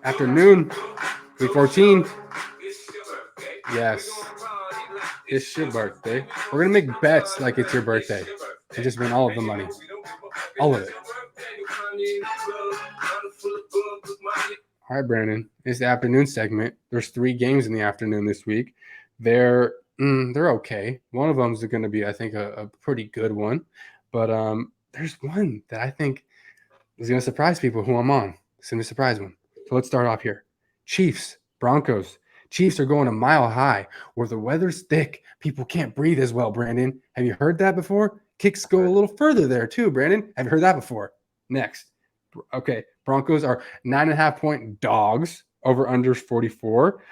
Afternoon, week 14. Yes, it's your birthday. We're gonna make bets like it's your birthday and just win all of the money, all of it. All right, Brandon. It's the afternoon segment. There's 3 games in the afternoon this week. They're okay. One of them is going to be, I think, a pretty good one. But there's one that I think is going to surprise people who I'm on. It's going to be a surprise one. So let's start off here. Chiefs, Broncos. Chiefs are going a mile high where the weather's thick. People can't breathe as well, Brandon. Have you heard that before? Kicks go a little further there too, Brandon. Have you heard that before? Next. Okay. Broncos are 9.5-point dogs over under 44.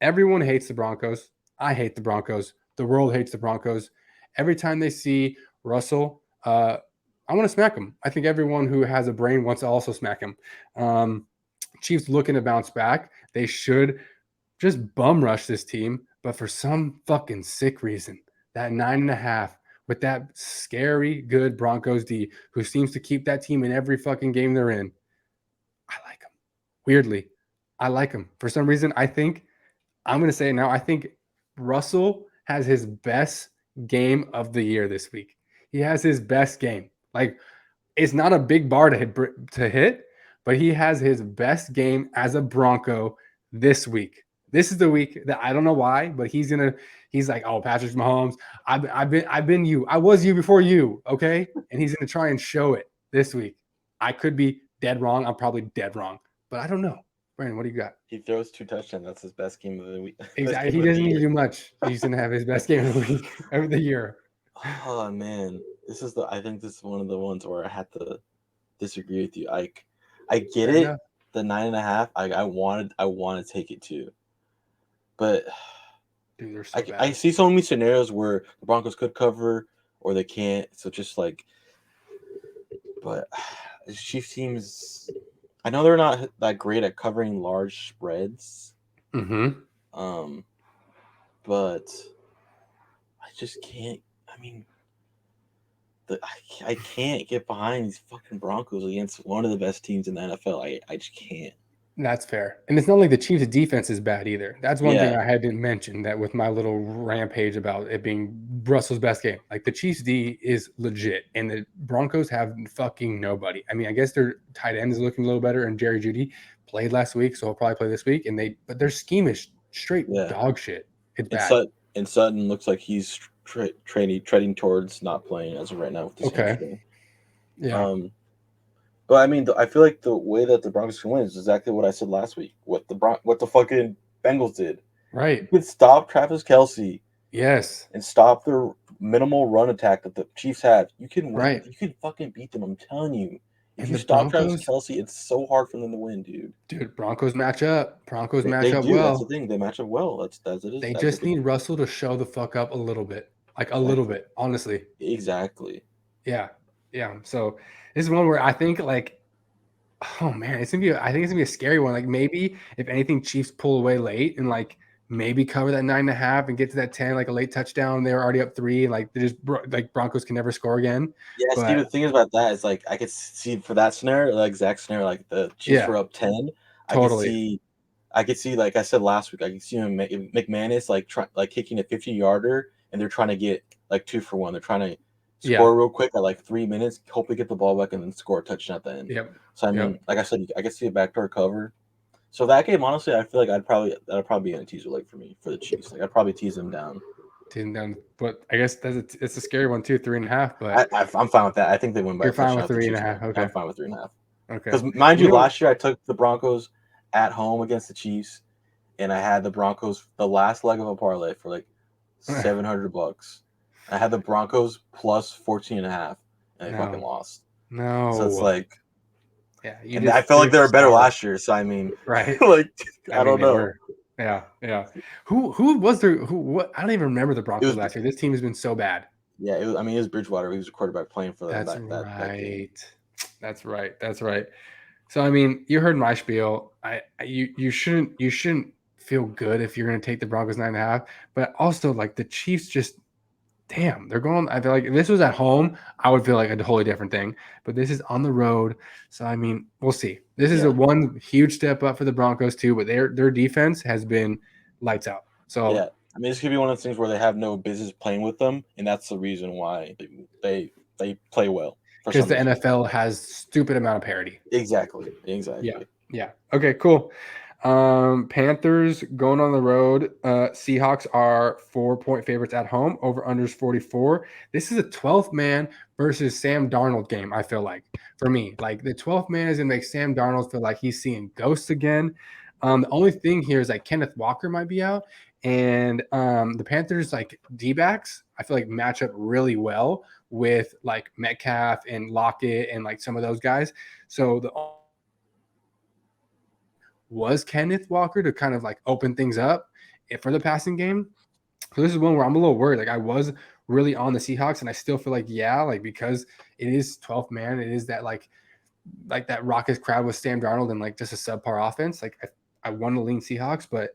Everyone hates the Broncos. I hate the Broncos. The world hates the Broncos. Every time they see Russell, I want to smack him. I think everyone who has a brain wants to also smack him. Chiefs looking to bounce back. They should just bum rush this team, but for some fucking sick reason, that 9.5 with that scary good Broncos D who seems to keep that team in every fucking game they're in. I like him. Weirdly, I like him. For some reason, I'm going to say it now, I think Russell has his best game of the year this week. He has his best game. Like, it's not a big bar to hit, but he has his best game as a Bronco this week. This is the week that I don't know why, but he's like, oh, Patrick Mahomes, I've been you. I was you before you, okay? And he's gonna try and show it this week. I could be dead wrong. I'm probably dead wrong, but I don't know. Brandon, what do you got? He throws 2 touchdowns. That's his best game of the week. Exactly. He doesn't need to do much. He's gonna have his best game of the week of the year. Oh man, I think this is one of the ones where I had to disagree with you. I get Fair it. enough. The 9.5. I want to take it too, but Dude, they're so bad. I see so many scenarios where the Broncos could cover or they can't. So just like, but the Chiefs teams, I know they're not that great at covering large spreads. Mm-hmm. But I just can't. I mean, I can't get behind these fucking Broncos against one of the best teams in the NFL. I just can't. That's fair. And it's not like the Chiefs' defense is bad either. That's one thing Yeah. I hadn't mentioned that with my little rampage about it being Russell's best game. Like the Chiefs' D is legit, and the Broncos have fucking nobody. I mean, I guess their tight end is looking a little better, and Jerry Jeudy played last week, so he'll probably play this week. But their scheme is straight dog shit. It's bad. And Sutton looks like he's treading towards not playing as of right now with this hamstring. Yeah. But I mean, I feel like the way that the Broncos can win is exactly what I said last week. What the fucking Bengals did. Right. You could stop Travis Kelce. Yes. And stop their minimal run attack that the Chiefs have. You can win. Right. You can fucking beat them. I'm telling you. If And you the stop Broncos, Travis Kelce, it's so hard for them to win, dude. Dude, Broncos match up. They do. Well. That's the thing. They match up well. That's it. They just need Russell to show the fuck up a little bit. Like a little bit, honestly. Exactly. Yeah. So this is one where I think like, oh man, I think it's gonna be a scary one. Like maybe if anything, Chiefs pull away late and like maybe cover that 9.5 and get to that 10, like a late touchdown. They're already up 3, and like they just like Broncos can never score again. Yeah, but Steve, the thing is about that is like I could see for that scenario, the exact scenario, like the Chiefs were up 10. Totally. I could see, like I said last week, I could see him McManus like kicking a 50-yarder, and they're trying to get like 2 for 1. They're trying to score real quick at like 3 minutes, hopefully get the ball back and then score a touchdown at the end. Yep. So I mean, like I said, I could see a backdoor cover. So that game, honestly, I feel like that'd probably be in a teaser leg for me for the Chiefs. Like I'd probably tease them down. But I guess it's a scary one too, 3.5. But I'm fine with that. I think they win by. You're fine with 3.5. Okay. I'm fine with 3.5. Okay. Because mind you, last year I took the Broncos at home against the Chiefs, and I had the Broncos the last leg of a parlay for like $700. I had the Broncos plus 14.5, and they fucking lost. No. So it's like, yeah, and I felt like they were better last year. So I mean, right? Like I don't know. Yeah. Who was there? What? I don't even remember the Broncos last year. This team has been so bad. Yeah, it was Bridgewater. He was a quarterback playing for them. That's right. So I mean, you heard my spiel. You shouldn't feel good if you're going to take the Broncos 9.5. But also, like the Chiefs, just damn, they're going. I feel like if this was at home, I would feel like a totally different thing. But this is on the road, so I mean, we'll see. This is a one huge step up for the Broncos too, but their defense has been lights out. So Yeah, I mean, this could be one of those things where they have no business playing with them, and that's the reason why they play well for because some the reason. NFL has stupid amount of parity. Exactly. Yeah, yeah. Okay, cool. Panthers going on the road. Seahawks are 4-point favorites at home. Over unders 44. This is a 12th man versus Sam Darnold game. I feel like for me, like the 12th man is gonna make Sam Darnold feel like he's seeing ghosts again. The only thing here is like Kenneth Walker might be out, and the Panthers like D-backs I feel like match up really well with like Metcalf and Lockett and like some of those guys. So the was Kenneth Walker to kind of like open things up for the passing game. So this is one where I'm a little worried. Like I was really on the Seahawks, and I still feel like like because it is 12th man, it is that like that raucous crowd with Sam Darnold and like just a subpar offense. Like I want to lean Seahawks, but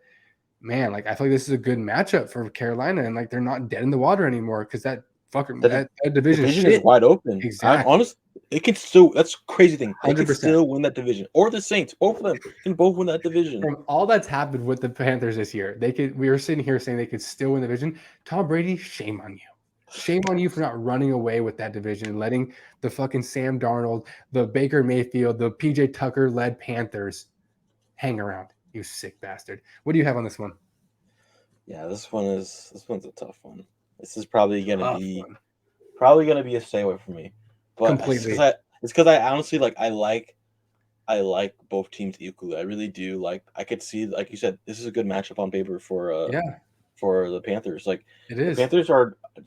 man, like I feel like this is a good matchup for Carolina, and like they're not dead in the water anymore because that fucking The that division division is shit. wide open. I'm Exactly. honest. It can still. That's a crazy thing. They can 100%. still win that division, or the Saints. Both of them can both win that division. From all that's happened with the Panthers this year, we were sitting here saying they could still win the division. Tom Brady, shame on you. Shame on you for not running away with that division and letting the fucking Sam Darnold, the Baker Mayfield, the PJ Tucker led Panthers hang around. You sick bastard. What do you have on this one? Yeah, this one's a tough one. This is probably gonna be One. a stay away from me. But Completely. it's because I honestly I like both teams equally. I really do. Like I could see, like you said, this is a good matchup on paper for the Panthers. Like it the is. Panthers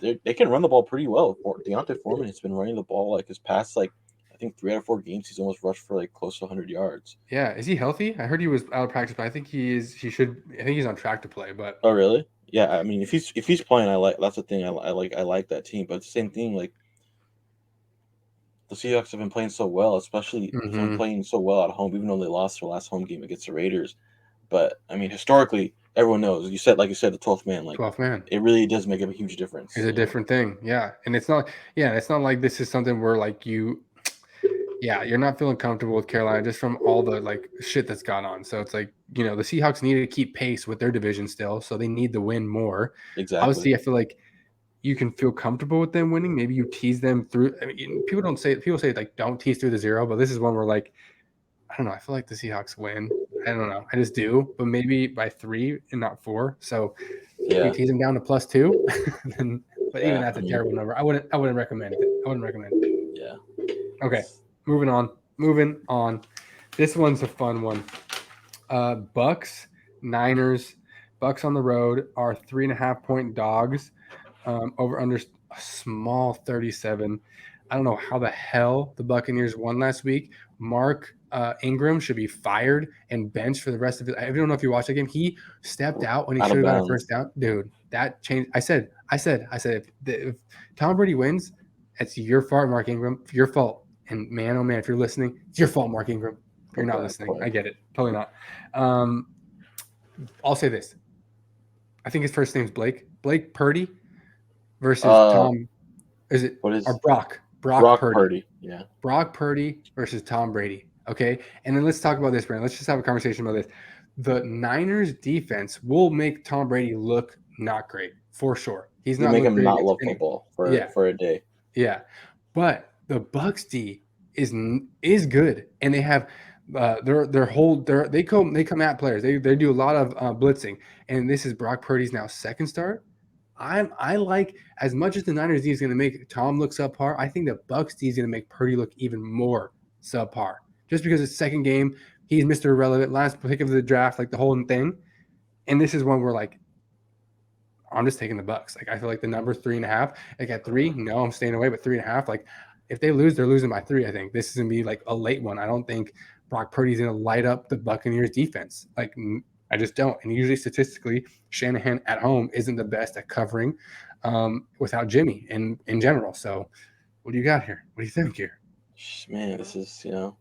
they can run the ball pretty well. Deontay Foreman has been running the ball like his past like I think 3 out of 4 games he's almost rushed for like close to 100 yards. Yeah. Is he healthy? I heard he was out of practice, but I think he is. I think he's on track to play. But Oh really? Yeah, I mean if he's playing, I like that's the thing. I like that team, but it's the same thing. Like the Seahawks have been playing so well, especially playing so well at home, even though they lost their last home game against the Raiders. But I mean, historically, everyone knows. Like you said, the 12th man, like 12th man. it really does make a huge difference. It's a different thing. Yeah. And it's not like this is something where like you're not feeling comfortable with Carolina just from all the like shit that's gone on. So it's like, the Seahawks need to keep pace with their division still. So they need to win more. Exactly. Obviously, I feel like you can feel comfortable with them winning. Maybe you tease them through. I mean, people say like don't tease through the 0, but this is one where like, I don't know. I feel like the Seahawks win. I don't know. I just do, but maybe by 3 and not 4. So if you tease them down to +2, then even that's a terrible number. I wouldn't recommend it. Yeah. Okay. Moving on. This one's a fun one. Bucks, Niners. Bucks on the road are 3.5-point dogs. Over under a small 37. I don't know how the hell the Buccaneers won last week. Mark Ingram should be fired and benched for the rest of it. I don't know if you watched that game. He stepped out when he should have got a first down. Dude, that changed. I said, if Tom Brady wins, it's your fault, Mark Ingram. Your fault. And man, oh man, if you're listening, it's your fault, Mark Ingram. You're not listening. I get it. Totally not. I'll say this. I think his first name's Blake. Blake Purdy versus Tom. Is it or Brock? Brock Purdy. Yeah. Brock Purdy versus Tom Brady. Okay. And then let's talk about this, Brandon. Let's just have a conversation about this. The Niners defense will make Tom Brady look not great for sure. He's not make him not love football for a day. Yeah. But the Bucks D is good, and they have they come at players. They do a lot of blitzing, and this is Brock Purdy's now second start. I like, as much as the Niners D is going to make Tom look subpar, I think the Bucks D is going to make Purdy look even more subpar. Just because it's second game, he's Mr. Irrelevant, last pick of the draft, like the whole thing. And this is one where like I'm just taking the Bucks. Like I feel like the number 3.5. Like at 3, no, I'm staying away. But 3.5, like if they lose, they're losing by 3. I think this is gonna be like a late one. I don't think Brock Purdy's gonna light up the Buccaneers defense. Like I just don't. And usually statistically, Shanahan at home isn't the best at covering without Jimmy in general. So what do you got here? What do you think here? Man, this is an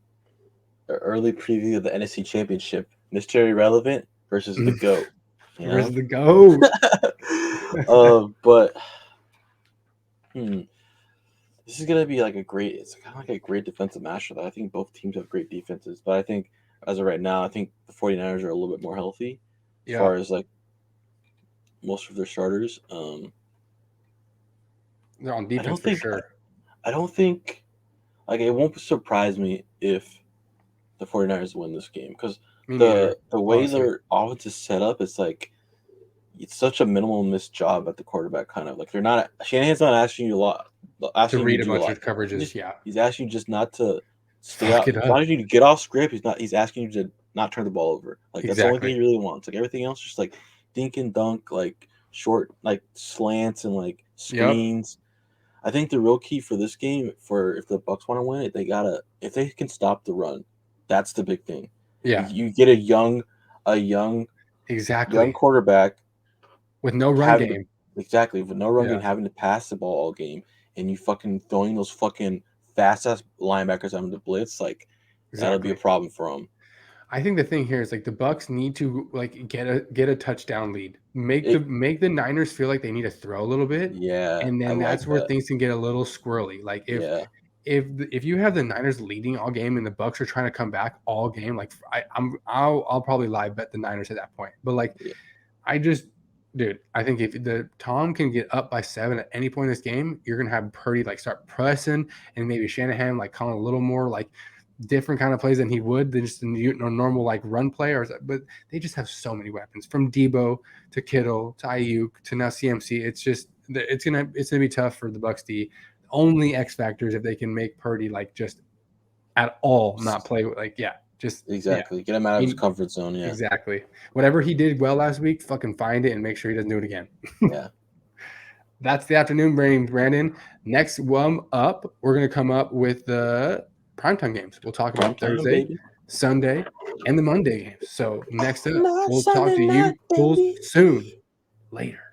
early preview of the NFC Championship. Mr. Irrelevant versus the GOAT. Versus the GOAT. But Hmm. This is gonna be like a great. It's kind of like a great defensive matchup. I think both teams have great defenses, but I think as of right now, I think the 49ers are a little bit more healthy as Yeah, far as like most of their starters. they're on I defense don't for think sure. I don't think like it won't surprise me if the 49ers win this game because Me neither, the way honestly. their offense is set up, it's such a minimal missed job at the quarterback. Kind of like they're not Shanahan's not asking you a lot, To asking you read to a do a bunch lot. of coverages, yeah, He's asking you just not to stay fuck out. it He's not up. asking you to get off script. He's asking you to not turn the ball over. Like that's the only thing Exactly, he really wants. Like everything else, just like dink and dunk, like short, like slants and like yep, screens. I think the real key for this game, for if the Bucks want to win it, they gotta if they can stop the run, that's the big thing. yeah, You get a young exactly. quarterback With no run having to game, exactly with no run game, yeah, having to pass the ball all game, and you fucking throwing those fucking fast ass linebackers having to blitz, like that'll be a exactly. problem for them. I think the thing here is like the Bucks need to like get a touchdown lead. Make the It, make the Niners feel like they need to throw a little bit, yeah, and I then like that's where that. things can get a little squirrely. Like Yeah, if you have the Niners leading all game and the Bucks are trying to come back all game, like I'll probably live bet the Niners at that point. But like yeah, I just, dude, I think if the Tom can get up by 7 at any point in this game, you're gonna have Purdy like start pressing, and maybe Shanahan like calling a little more like different kind of plays than he would than just a normal like run play. But they just have so many weapons from Debo to Kittle to Ayuk to now CMC. It's gonna be tough for the Bucks D. The only X factor is if they can make Purdy like just at all not play like just yeah. exactly. Get him out of his He, comfort zone. Yeah, Exactly. Whatever he did well last week, fucking find it and make sure he doesn't do it again. yeah. That's the afternoon, Brandon. Next one up, we're going to come up with the primetime games. We'll talk Prime about time, Thursday, baby. Sunday, and the Monday games. So next up, Not we'll talk Sunday to night, you fools baby. soon. Later.